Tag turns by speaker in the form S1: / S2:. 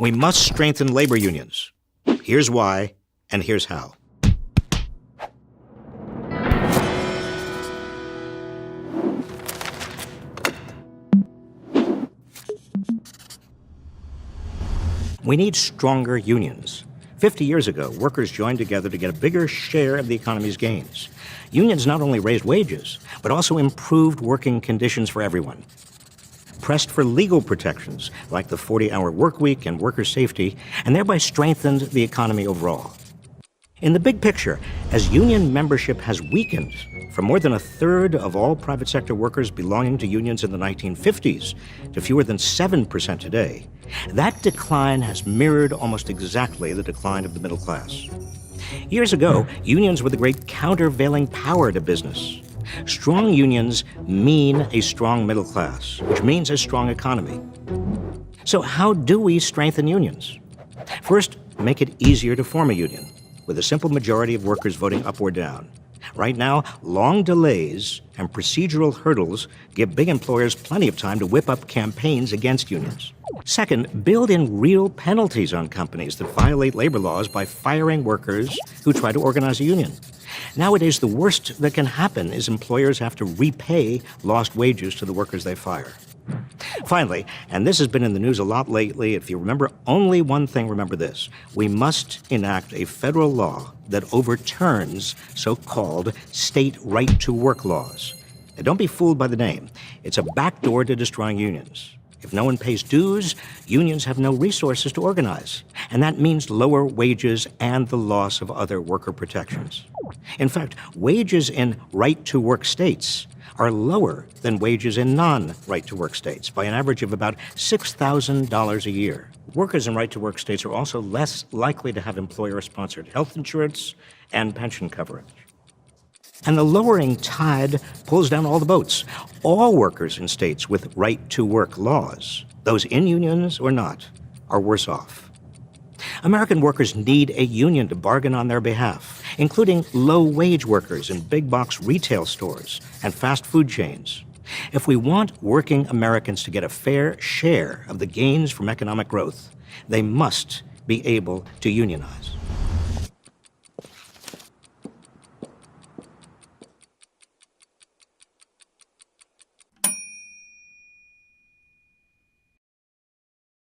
S1: We must strengthen labor unions. Here's why, and here's how. We need stronger unions. 50 years ago, workers joined together to get a bigger share of the economy's gains. Unions not only raised wages, but also improved working conditions for everyone. Pressed for legal protections, like the 40-hour work week and worker safety, and thereby strengthened the economy overall. In the big picture, as union membership has weakened from more than a third of all private sector workers belonging to unions in the 1950s to fewer than 7% today, that decline has mirrored almost exactly the decline of the middle class. Years ago, unions were the great countervailing power to business. Strong unions mean a strong middle class, which means a strong economy. So how do we strengthen unions? First, make it easier to form a union, with a simple majority of workers voting up or down. Right now, long delays and procedural hurdles give big employers plenty of time to whip up campaigns against unions. Second, build in real penalties on companies that violate labor laws by firing workers who try to organize a union. Nowadays, the worst that can happen is employers have to repay lost wages to the workers they fire. Finally, and this has been in the news a lot lately, if you remember only one thing, remember this: we must enact a federal law that overturns so-called state right-to-work laws. Now, don't be fooled by the name. It's a backdoor to destroying unions. If no one pays dues, unions have no resources to organize, and that means lower wages and the loss of other worker protections. In fact, wages in right-to-work states are lower than wages in non-right-to-work states by an average of about $6,000 a year. Workers in right-to-work states are also less likely to have employer-sponsored health insurance and pension coverage. And the lowering tide pulls down all the boats. All workers in states with right-to-work laws, those in unions or not, are worse off. American workers need a union to bargain on their behalf, including low-wage workers in big-box retail stores and fast food chains. If we want working Americans to get a fair share of the gains from economic growth, they must be able to unionize.